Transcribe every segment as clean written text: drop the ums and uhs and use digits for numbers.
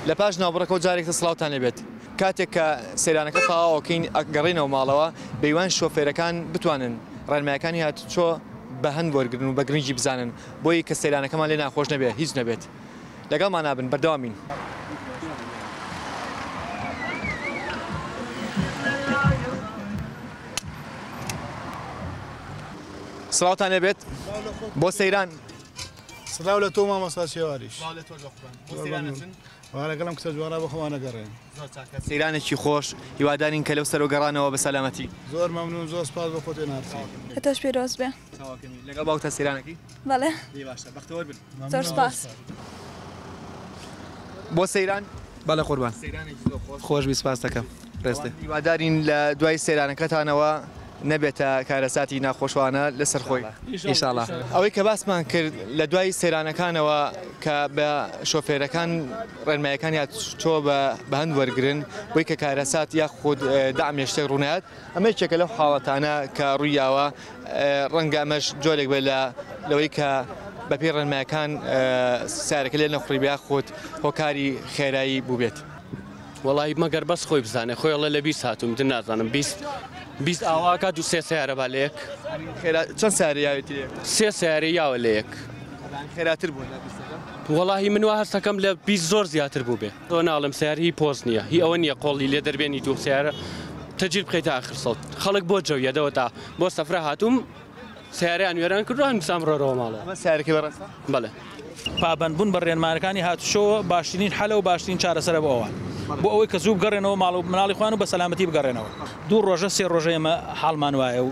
لە پاش ناوبڕەکە و جارێکتە سڵاوتان لێبێت کاتێک کە سەیرانەکە تەواوەکەین گەڕینەوە ماڵەوە بەیوان شۆفێرەکان بتوانن ڕێنمایەکانی هاتوچۆ بە هەند وەرگن و بە گرنگی بزانن بۆی کە سەیرانەکەمان لێ ناخۆش نەبێت هیچ نەبێت لەگەڵمان نابن بەردەوامین. سڵاوتان لێبێت بۆ سەیران سلااو لە تۆ مامەستا سێواریش وارەگەڵم کچە جوانە بەخۆوانە گەڕێن سەیرانێکی خۆش هیوادارین کە لەو سەر و گەڕانەوە بە سەلامەتی. زۆر مەمنون زۆر سپاس بە خۆتێ نارسی هەتۆش پێرۆز بێ لەگەڵ باوکتە سەیرانێکی بەڵێ بەختەوەر بن زۆر سپاس بۆ سەیران بەڵێ قوربان خۆش بی سپاس دەکەم ڕێستێ هیوادارین لە دوای سەیرانەکەتانەوە نەبێتە کارەساتی ناخۆشوانە لەسەر خۆی ئینشاءڵڵا. ئەوەی کە باسمان کرد لە دوای سەیرانەکانەوە کە بە شۆفێرەکان ڕێنمایەکان یا چۆ بە هەند وەرگرن بۆی کە کارەسات یاخود دامێ شتێک ڕوونات ئەمە یەکێکە لەو حاڵەتانە کە ڕوویاوە ڕەنگە ئەمەش جۆرێک بێت لەوەی کە بەپێی ڕێنمایەکان سیارەکە لێ نەخوڕی بیا خۆت هۆکاری خێرایی بوو بێت. وڵی مەگەر بەس خۆی بزانێ خۆیڵە لە 20 هاتووم دن نازانم 20 ئاواکات و 3 سیارە با لە یەک چەند سیارەیاوێتی لێ 3 سیارە یاوە لە یەک خێراتر بوون وڵی من وا هەستەکەم لە 20 زۆر زیاتر بوو بێ تۆ ناڵم سیار هی پۆست نییە هی ئەوە نییە قۆڵی لێ دەربێنی دوو سیارە تەجیر بخەیتە آخر سەڵ خەڵک بۆ جەویەدەوە تا بۆ سەفرە هاتووم سیاریان وێران کردوان بسام ڕۆڕەوە ماڵەوە سیارەکە بەڕێستە بەڵێ پابەندبوون بە ڕێنمانەکانی هاتوشەوە باشترین حەلە و باشترین چارەسەرە بۆ ئەوان بۆ ئەوەی کە زوو بگەڕێنەوە ماڵ و مناڵی خوان و بە سەلامەتی بگەڕێنەوە. دوو ڕۆژە سێ ڕۆژە ئێمە حاڵمان وایە و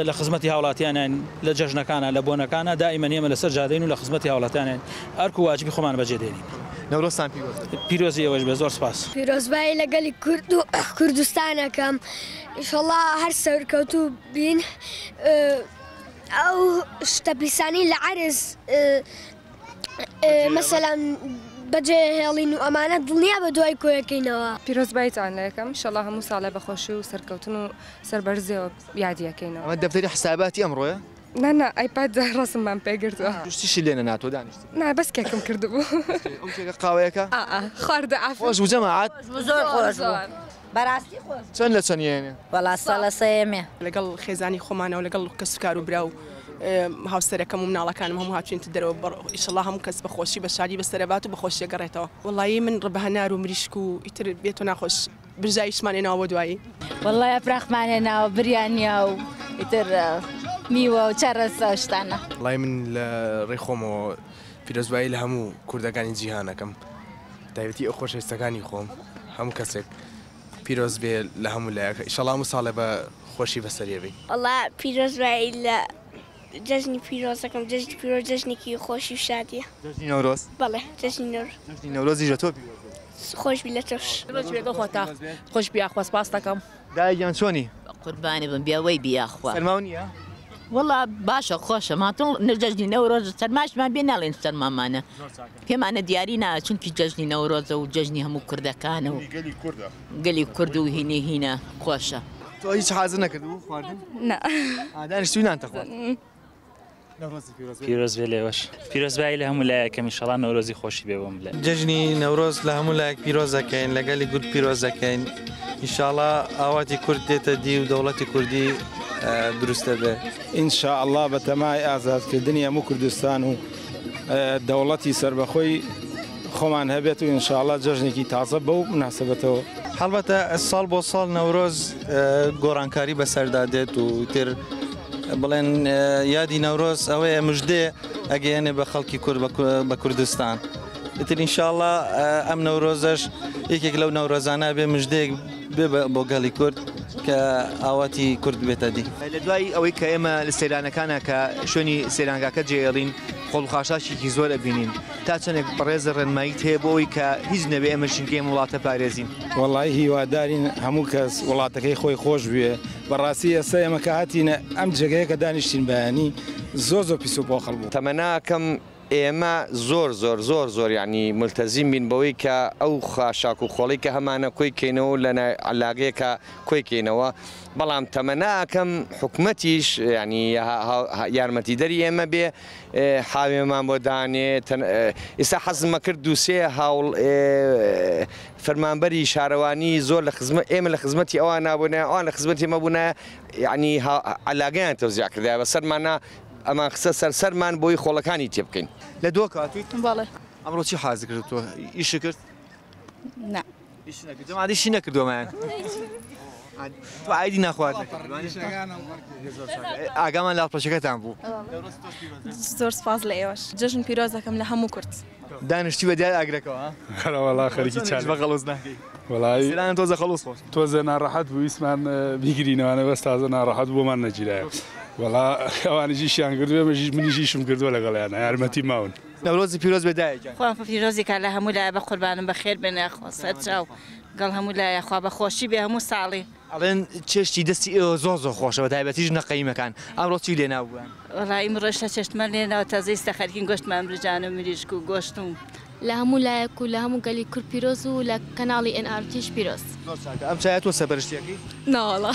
لە خزمەتی هاوڵاتیانیان لە جەژنەکانە لە بۆنەکانە دائیمەن ئێمە لەسەر جادەین و لە خزمەتی هاوڵاتیانیان ئەرک و واجبی خۆمان بەجێدێنین. نەورۆزتان پیرۆزی ئەوەش بێ زۆر سپاس. پیرۆزبایی لەگەلی کورد و کوردستانەکەم ئینشەڵڵا هەر سەرکەوتوو بین ئەو شتە پیسانی لە عەرز مەسەلەن بەجێ هێڵین و ئەمانە دڵنیا بە دوای کۆیەکەینەوە. پیرۆزبایتان لە یەکەم ئینشەڵڵا هەموو ساڵە بەخۆشی و سەرکەوتن و سەربەرزیەوە یادیەکەینەوە. ئەمە دەفتەری حساباتی ئەمڕۆیە؟ نا ئایپاد ڕاستممان پێگرتووە. شتیشی لێنە ناتۆ دانیشت؟ نا بەس کێکم کردبوو. ئەو کێکە قاوەیەکە؟ خواردە ئافرەت. خۆش بوو جەماعەت؟ زۆر خۆش بوو. بەڕاستی خۆش. چەند لە چەندیانێ؟ وەڵا ساڵە سەیەمێ. لەگەڵ خێزانی خۆمانەوە لەگەڵ کەسکار و برا و هاوسەرەکەم و مناڵەکانم هەموو هاچوینتە دەرەوە ئیشەڵڵا هەموو کەس بەخۆشی بە شادی بەسەرەبات و بەخۆشیە گەڕێتەوە. وەڵایی من ڕبەهەنار و مریشک و ئیتر بێتۆ ناخۆش برژایشمان هێناوە دوایی. وەڵای ئەفراخمان هێناوە بریانیا و ئیتر میوە و چارەسە شتانە. وڵای من لە ڕێخۆمەوە پیرۆزبایی لە هەموو کوردەکانی جیهانەکەم تایبەتی ئەو خۆشەویستەکانی خۆم هەموو کەسێک پیرۆز بێ لە هەموو لایەکە ئیشەڵڵا هەموو ساڵێ بە خۆشی بەسەریە بێ. وەڵا پیرۆزبایی لە جەژنی پیرۆزەکەم جەژنی پیرۆز جەژنێکی خۆشی و شادیە. جەژنی نەورۆز؟ بەڵێ جەژنی نەورۆز. جەژنی نەورۆزی ژە تۆ خۆش بی لە تۆش. خۆش بیاخوا سپاس دەکەم. دایگیان چۆنی؟ قوربانی بم بیاوەی بیاخوا. سەرماو نییە؟ وەڵا باشە خۆشە ماتڵ جەژنی نەورۆز سەرماشمان بێ ناڵێن سەرمامانە پێمانە دیاری نا چونکی جەژنی نەورۆزە و جەژنی هەموو کوردەکانە و گەلی کورد و هینە خۆشە. تۆ هیچ حازر نەکردبوو خواردن؟ نا. دانیشتووی نانتە خوارد؟ پیرۆز بێ لێوەش پیرۆزبایی لە هەموو لایەکەم ئینشەڵڵا نەورۆزی خۆشی بێ بۆم لێ. جەژنی نەورۆز لە هەموو لایەک پیرۆزەکەین لەگەلی گورد پیرۆزەکەین ئینشاءڵڵا ئاواتی کورد دێتە دی و دەوڵەتی کوردی دروستە بێ. ئینشاءڵڵا بە تەمای ئازادکردنی هەموو کوردستان و دەوڵەتی سربەخۆی خۆمان هەبێت و ئینشاءڵڵا جەژنێکی تازە بەو مناسبەتەوە. هەڵبەتە ساڵ بۆ ساڵ نەورۆز گۆڕانکاری بەسەردادێت و تر بڵێن یادی نەورۆز ئەوەیە مژدێ ئەگەیەنێ بە خەڵکی کورد بە کوردستان. ئیتر ئینشاءڵڵا ئەم نەورۆزەش یەکێک لەو نەورۆزانە بێ مژدەیەک بێ بۆ گەڵی کورد کە ئاواتی کورد بێتە دی. لە دوای ئەوەی کە ئێمە لە سەیرانەکانە کە شوێنی سەیرانگاکە جێڵین خۆڵخاشاشێکی زۆر ئەبینین تا چەندێک بەڕێزە ڕێنماییت هەیە بۆ ئەوەی کە هیچ نەبێ ئێمە شنکەی وڵاتە پارێزین. وەڵی هیوادارین هەموو کەس وڵاتەکەی خۆی خۆش بوێ. بەڕاستی ئێستا ئێمە کە هاتیینە ئەم جێگەیە کە دانیشتین بەیانی زۆر پیس و پۆخەڵ بوو. تەمەناکەم ئێمە زۆر یعنی ملتەزیم بین بەوەی کە ئەو خاشاک و خۆڵی کە هەمانە کۆی کەینەوە لە علاگەیەکە کۆی کەینەوە بەڵام تەمەناکەم حکوومەتیش ینی یارمەتی دەری ئێمە بێ حاوێمان بۆ دانێ ئێستا حەزمە کرد دووسێ هاوڵ فەرمانبەری شارەوانی زۆر لە خزمەت ئێمە لە خزمەتی ئەوان نابوونە ئەوان لە خزمەتی مەبوونە ینی علاگەیان تەوزیع کردای بە سەرمانە ئەمان قسە سەرمان بۆی خۆڵەکانی تێ بکەین لە دۆ کاتیت بەڵێ ئەمڕۆ چی حاز کرد تۆ ئیش کرد نا ئیشی نەکردومایان تو عیدی ناخوارد ئاگامان لاپەشەکەتان بوو زۆر سپاس لە ئێوەش جژن پیرۆز دەکەم لە هەموو کورد دانیشتی بە دیار ئاگرەکەەوە وڵا خەریکی چاک بە خەڵوز ناکەی وڵی سیران تۆزە خەڵوز خۆش تۆزە ناڕەحەت بوو ویسمان بیگرینەوەنە بەس تازە ناڕەحەت بۆمان نەگیرایە وڵا ئەوانیژیشیان کردوێ مەژیش منیژیشم کردووە لەگەڵیانە یارمەتی ماون نەورۆزی پیرۆز بێدایە خۆم پیرۆزێکا لە هەموو لای بە قوربانم بەخێر بێنە سەر چاو گەڵ هەموو لایە خوا بە خۆشی بێ هەموو ساڵی ئەڵێن چێشتی دەستی ئێوە زۆر خۆشە بە تایبەتیش نەقەیمەکان ئەمڕۆ چی لێ ناوبووان وڵی ئیمڕۆشتە چێشتمە لێنەوە تازەی سەخەرکین گۆشتمان برجان و مریشک و گۆشت و لە هەموو لایەک و لە هەموو گەلی کورد پیرۆز و لە کەناڵی NRTش پیرۆز ئەم چایە تۆ سەبەرشتیەکەی ناوەڵا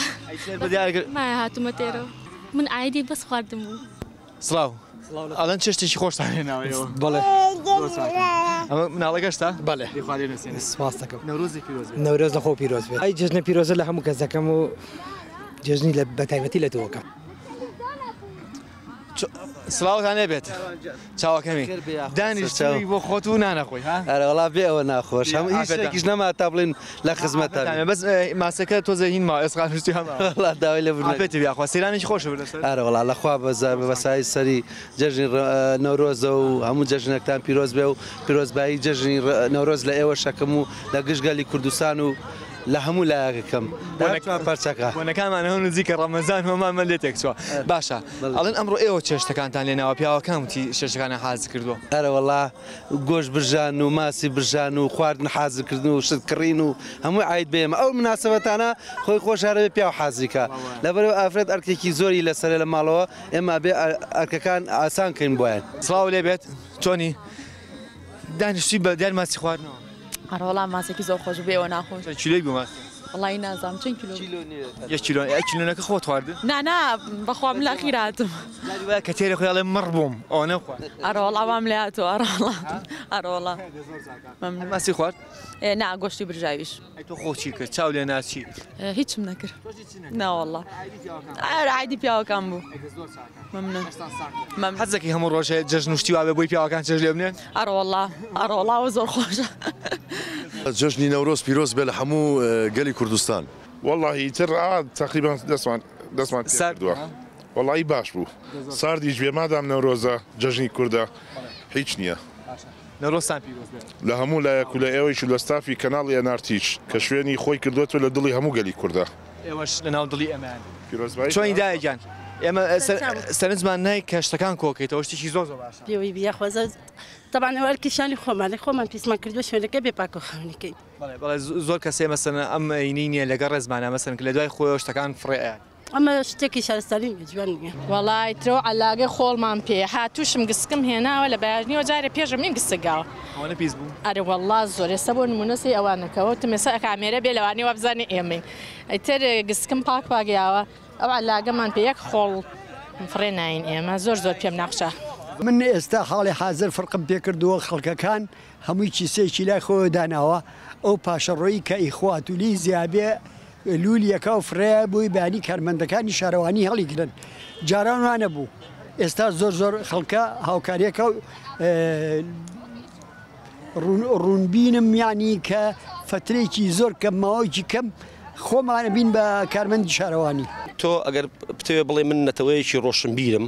مای هاتوومە تێرەوە من ئایدی بەس خواردم بوو سڵاو ئەڵەن چێشتێکی خۆشتان هێناوەیەوە بەڵێ ئەمە مناڵە گەشتە بەڵێ سپاس دەکەم نەورۆزی پیرۆز نەورۆز لە خۆ پیرۆز بێ ئەی جژنە پیرۆزە لە هەموو کەس دەکەم و جژنی لە بەتایبەتی لە تۆکەم سڵاوتان لێبێت چاوەکەمی دانیشتی بۆ خۆت و نانەخۆی وڵا بێ ئەوە ناخۆش هەموو هیچێکیش نەما تا بڵین لە خزمەتە بەس ماسەکە تۆزە هین ما ئێسقاشتی هەمڵا داوای لە بێتی بیاخوا سیرانێکی خۆش ئەرە وڵا لەخوا بەسایی سەری جژنی نەورۆزە و هەموو جژنەکتان پیرۆز بێ و پیرۆزبایی جژنی نەورۆز لە ئێوە شەکەم و لە گشتگەلی کوردستان و لە هەموو لایەکەکەم پەرچەکە بۆنەکانمان هەون نزیکە ڕەمەزان هەمانمە لێتێک چوە باشە ئەڵێن ئەمڕۆ ئێوە چێشتەکانتان لێناوە پیاوەکان وتی شێشتەکانە حاز کردووە ئەرە وەڵا گۆشت برژان و ماسی برژان و خواردن حازرکردن و شتکڕین و هەمووی عید بێمە ئەو مناسبەتانە خۆی خۆشارە بێ پیا و حازریکە لەبەرەوە ئافرەت ئەرکێکی زۆری لەسەر لە ماڵەوە ئێمە بێ ئەرکەکان ئاسان کەین بۆیان سڵاو لێبێت چۆنی دانیشتی بە دیار ماسی خواردنەوە ئەڕۆڵام ماسێکی زۆر خۆش بێەوە ناخۆش کیلۆی بوو ماسی وڵی نازام چەند کیلۆ کیلۆنەکە خۆت خواردن نانا بەخوام لاخیراتم کە تێرە خۆیاڵێ مڕ بووم ئەو نەخوا ئەڕۆڵاوام لاتۆ ئەڕۆڵا ماسی خوارد نا گۆشتی برژاویش تۆ خۆچی کرد چاو لێ ناچی هیچم نەکرد ناوەڵا عیدی پیاوەکان بوو مەمنون حەزێکی هەموو ڕۆژێ جژنوشتی وابێ بۆی پیاوەکان چێژ لێ بنێن ئەڕۆڵاوە زۆر خۆشە جژنی نەورۆز پیرۆز بێ لە هەموو گەلی کوردستان واللهی تر تقریبا دەستمان کردووە وڵی باش بوو ساردیش بێ مادام نەورۆزە جژنی کووردە هیچ نییە نەورۆستان پیرۆز لە هەموو لایەک و لە ئێوەیش لە ستافی کەناڵی NRTش کە شوێنی خۆی کردوێتە لە دڵی هەموو گەلی کووردە ئێوەش لە ناو دڵی ئەمان پیرۆزبایی چۆنی دایەگیان ئێمە سەرنجمان نای کە شتەکان کۆکەیتەوە شتێکی زۆر باشە پێوەی بیاخوازە طبعا ئەوەرکیشانی خۆمانە خۆمان پیسمان کردو شوێنەکە بێ پاک و خەونەکەی بەڵێ زۆر کەسێ مەسەن ئەم ئەینی نییە لەگەڵ ڕێزمانە مەسەن کە لە دوای خۆی شتەکان فڕێە ئەمە شتێکی شارستانی جوان نیە وەڵای ترۆ علاگە خۆڵمان پێ هاتووشم گسکم هێناوە لە بەیاژنیەوە جارێ پێشم من گستگاوە ئەوانە پیس بوو ئەرێ وەڵا زۆر ئێستا بۆ نمونەسی ئەوانەکەەوە تمێسا کامێرە بێ لەوانی وە بزانێ ئێمەین ئەیتر گسکم پاک پاگیاوە ئەو علاگەمان پێ یەک خۆڵ فڕێ ناین ئێمە زۆر پێم ناخشە من ئێستا حاڵی حاضر فرقم پێ کردووە خەڵکەکان هەمووی چیسێکی لای خۆ داناوە ئەو پاشەڕۆیی کە ئیخواتولی زیابێ لولیەکە و فرەیە بووی بانی کارمەندەکانی شارەوانی هەڵیگرن جاران وانە بوو ئێستا زۆر خەڵکە هاوکاریەکە ڕوونبینم یانی کە فترێکی زۆر کەم ماوەیەکی کەم خۆمانە بین بە کارمەندی شارەوانی تۆ ئەگەر بتەوێ بڵێ من نەتەوەیەکی ڕۆشنبیرم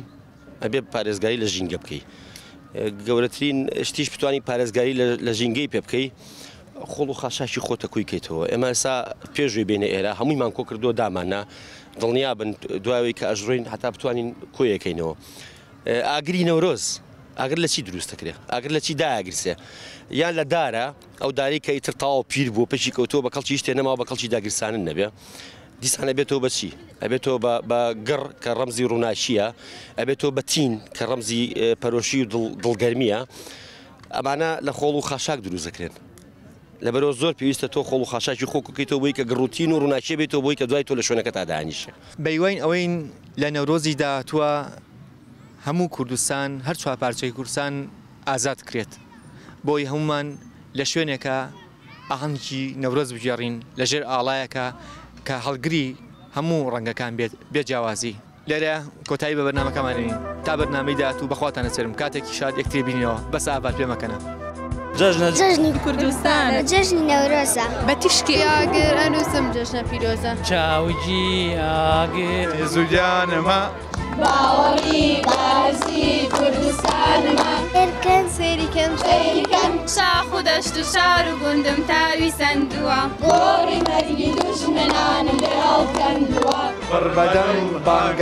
ئەبێ پارێزگاری لە ژینگە بکەی گەورەترین شتیش بتوانی پارێزگاری لە ژینگەی پێ بکەی خۆڵ و خاشاشی خۆتە کویکەیتەوە ئێمە ئێستا پێشوی بینە ئێرە هەموویمان کۆ کردووە دامانە دڵنیا بن دوایەوەی کە ئەژڕۆین هەتا بتوانین کۆیەکەینەوە ئاگری نەورۆز ئاگر لە چی دروستەکرێ ئاگر لە چی داگرسێ یان لە دارە ئەو داری کە ئیتر تاوا پیر بوو پێشی کەوتۆ بە کەڵکی شتێ نەماوە بە کەڵکی داگرسانن نەبێ دیسان ئەبێتەوە بە چی؟ ئەبێتەوە بە گڕ کە ڕەمزی ڕووناشیە، ئەبێتەوە بە تین کە ڕەمزی پەرۆشی و دڵگەرمیە. ئەمانە لە خۆڵ و خاشاک دروست دەکرێن. لەبەرەوە زۆر پێویستە تۆ خۆڵ و خاشاکی خۆ بکەیتەوە بۆی کە گڕوتین و ڕووناشیە بێتەوە بۆی کە دوای تۆ لە شوێنەکە تا داهێنیشە. بەیوەین ئەوەین لە نەورۆزی داهاتووە هەموو کوردستان هەر چوار پارچەی کوردستان ئازاد کرێت بۆی هەمومان لە شوێنێکە ئاهەنگی نەورۆز بژێڕین لەژێر ئاڵایەکە کە هەڵگری هەموو ڕەنگەکان بێت جیاوازی. لێرە کۆتایی بە بەرنامەکەمانین تا بەرنامەی داهاتوو بەخواتانە سرم کاتێکی شاد یەکتری بینەوە بەس ئاوات پێ مەکەنە. جژنی کوردستان جژنی نەورۆزە بە تیشکی ئاگر ئەنووسم جژنە پیرۆزە چاوجی ئاگر زوجانەمە باوەڕی بازی کوردستانمە ئێرکەن سێریکەن سێریکەن شاخ و دەشت و شار و گوندم تاوی سندووە گۆڕی مەرگی دوژمنانم لێ هەڵکەندووە بڕبەدەم بانگە